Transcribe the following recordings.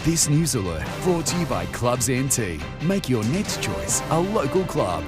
This news alert brought to you by Clubs NT. Make your next choice a local club.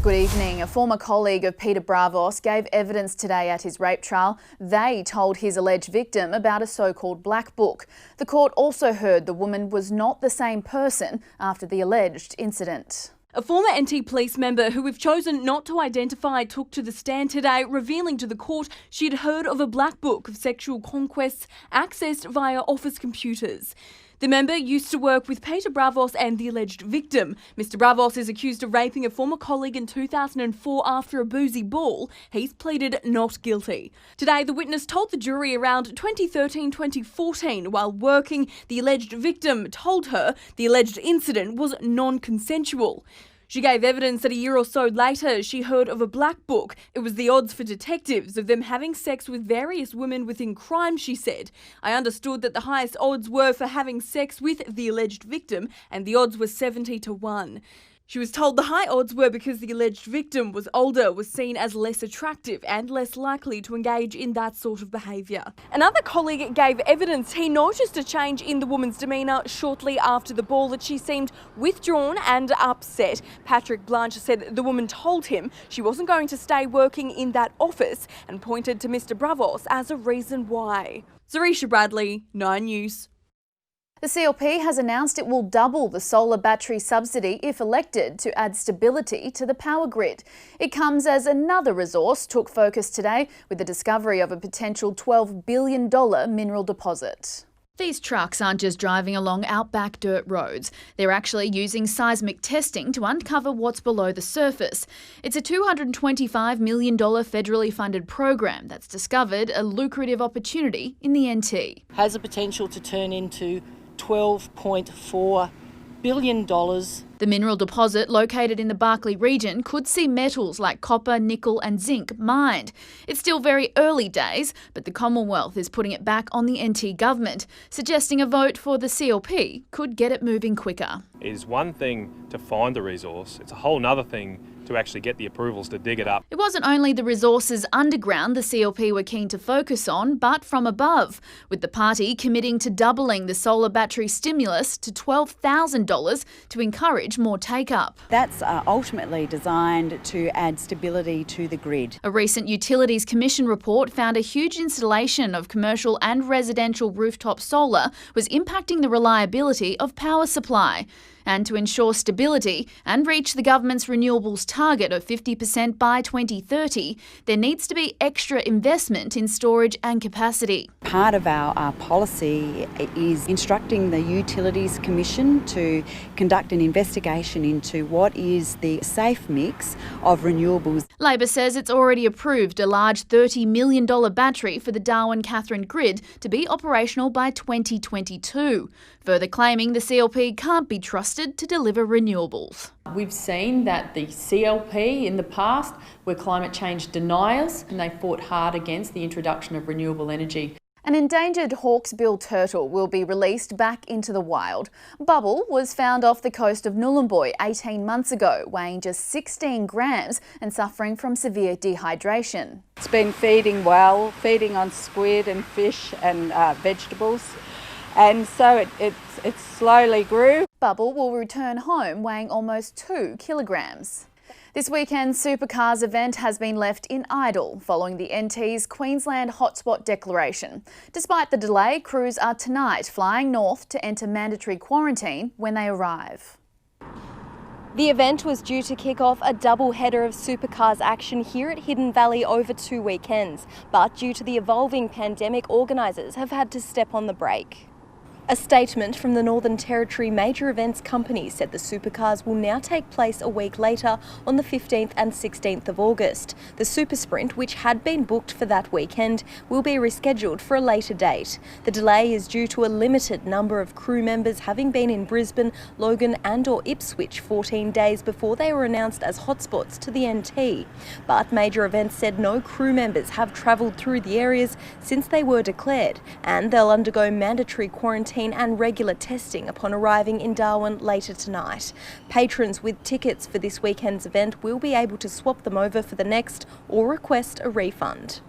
Good evening. A former colleague of Peter Bravos gave evidence today at his rape trial. They told his alleged victim about a so-called black book. The court also heard the woman was not the same person after the alleged incident. A former NT police member who we've chosen not to identify took to the stand today, revealing to the court she'd heard of a black book of sexual conquests accessed via office computers. The member used to work with Peter Bravos and the alleged victim. Mr Bravos is accused of raping a former colleague in 2004 after a boozy ball. He's pleaded not guilty. Today, the witness told the jury around 2013-2014, while working, the alleged victim told her the alleged incident was non-consensual. She gave evidence that a year or so later she heard of a black book. It was the odds for detectives of them having sex with various women within crime, she said. I understood that the highest odds were for having sex with the alleged victim, and the odds were 70-1. She was told the high odds were because the alleged victim was older, was seen as less attractive and less likely to engage in that sort of behaviour. Another colleague gave evidence he noticed a change in the woman's demeanour shortly after the ball, that she seemed withdrawn and upset. Patrick Blanche said the woman told him she wasn't going to stay working in that office and pointed to Mr Bravos as a reason why. Zarisha Bradley, 9 News. The CLP has announced it will double the solar battery subsidy if elected to add stability to the power grid. It comes as another resource took focus today with the discovery of a potential $12 billion mineral deposit. These trucks aren't just driving along outback dirt roads. They're actually using seismic testing to uncover what's below the surface. It's a $225 million federally funded program that's discovered a lucrative opportunity in the NT. Has the potential to turn into $12.4 billion. The mineral deposit, located in the Barkly region, could see metals like copper, nickel and zinc mined. It's still very early days, but the Commonwealth is putting it back on the NT government, suggesting a vote for the CLP could get it moving quicker. It is one thing to find the resource, it's a whole other thing to actually get the approvals to dig it up. It wasn't only the resources underground the CLP were keen to focus on, but from above, with the party committing to doubling the solar battery stimulus to $12,000 to encourage more take-up. That's ultimately designed to add stability to the grid. A recent Utilities Commission report found a huge installation of commercial and residential rooftop solar was impacting the reliability of power supply. And to ensure stability and reach the government's renewables target of 50% by 2030, there needs to be extra investment in storage and capacity. Part of our policy is instructing the Utilities Commission to conduct an investigation into what is the safe mix of renewables. Labor says it's already approved a large $30 million battery for the Darwin Catherine grid to be operational by 2022, further claiming the CLP can't be trusted to deliver renewables. We've seen that the CLP in the past were climate change deniers, and they fought hard against the introduction of renewable energy. An endangered hawksbill turtle will be released back into the wild. Bubble was found off the coast of Nhulunbuy 18 months ago, weighing just 16 grams and suffering from severe dehydration. It's been feeding well, feeding on squid and fish and vegetables, and so it slowly grew. Bubble will return home weighing almost 2 kilograms. This weekend's Supercars event has been left in idle following the NT's Queensland hotspot declaration. Despite the delay, crews are tonight flying north to enter mandatory quarantine when they arrive. The event was due to kick off a double header of Supercars action here at Hidden Valley over 2 weekends, but due to the evolving pandemic, organisers have had to step on the brake. A statement from the Northern Territory Major Events Company said the Supercars will now take place a week later on the 15th and 16th of August. The Super Sprint, which had been booked for that weekend, will be rescheduled for a later date. The delay is due to a limited number of crew members having been in Brisbane, Logan and/or Ipswich 14 days before they were announced as hotspots to the NT. But Major Events said no crew members have travelled through the areas since they were declared, and they'll undergo mandatory quarantine and regular testing upon arriving in Darwin later tonight. Patrons with tickets for this weekend's event will be able to swap them over for the next or request a refund.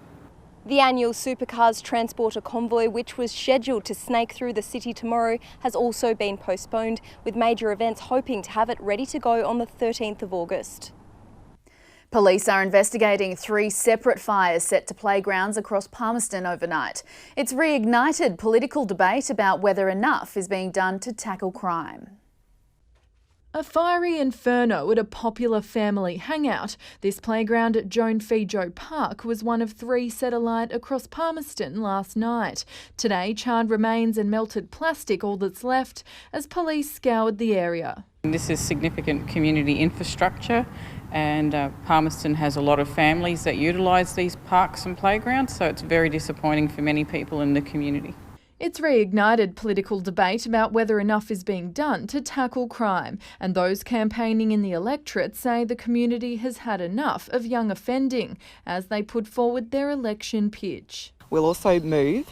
The annual Supercars Transporter Convoy, which was scheduled to snake through the city tomorrow, has also been postponed, with major events hoping to have it ready to go on the 13th of August. Police are investigating 3 separate fires set to playgrounds across Palmerston overnight. It's reignited political debate about whether enough is being done to tackle crime. A fiery inferno at a popular family hangout. This playground at Joan Fijo Park was one of 3 set alight across Palmerston last night. Today, charred remains and melted plastic all that's left as police scoured the area. This is significant community infrastructure, and Palmerston has a lot of families that utilise these parks and playgrounds, so it's very disappointing for many people in the community. It's reignited political debate about whether enough is being done to tackle crime, and those campaigning in the electorate say the community has had enough of young offending as they put forward their election pitch. We'll also move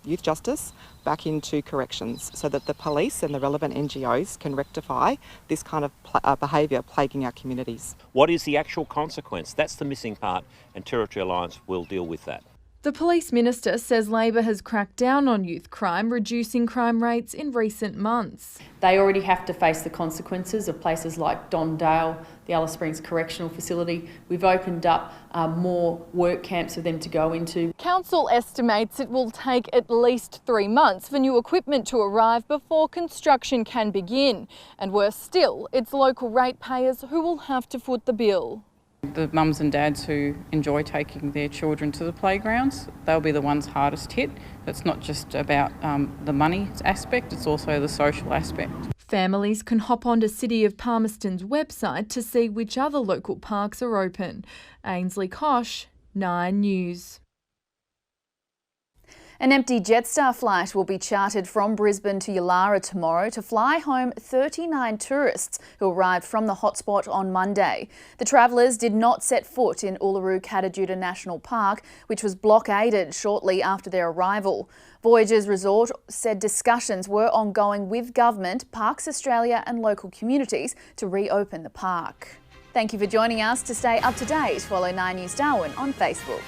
youth justice back into corrections so that the police and the relevant NGOs can rectify this kind of behaviour plaguing our communities. What is the actual consequence? That's the missing part, and Territory Alliance will deal with that. The Police Minister says Labor has cracked down on youth crime, reducing crime rates in recent months. They already have to face the consequences of places like Don Dale, the Alice Springs Correctional Facility. We've opened up more work camps for them to go into. Council estimates it will take at least 3 months for new equipment to arrive before construction can begin. And worse still, it's local ratepayers who will have to foot the bill. The mums and dads who enjoy taking their children to the playgrounds, they'll be the ones hardest hit. It's not just about the money aspect, it's also the social aspect. Families can hop onto City of Palmerston's website to see which other local parks are open. Ainsley Kosh, 9 News. An empty Jetstar flight will be chartered from Brisbane to Yulara tomorrow to fly home 39 tourists who arrived from the hotspot on Monday. The travellers did not set foot in Uluru-Katajuta National Park, which was blockaded shortly after their arrival. Voyagers Resort said discussions were ongoing with government, Parks Australia and local communities to reopen the park. Thank you for joining us. To stay up to date, follow 9 News Darwin on Facebook.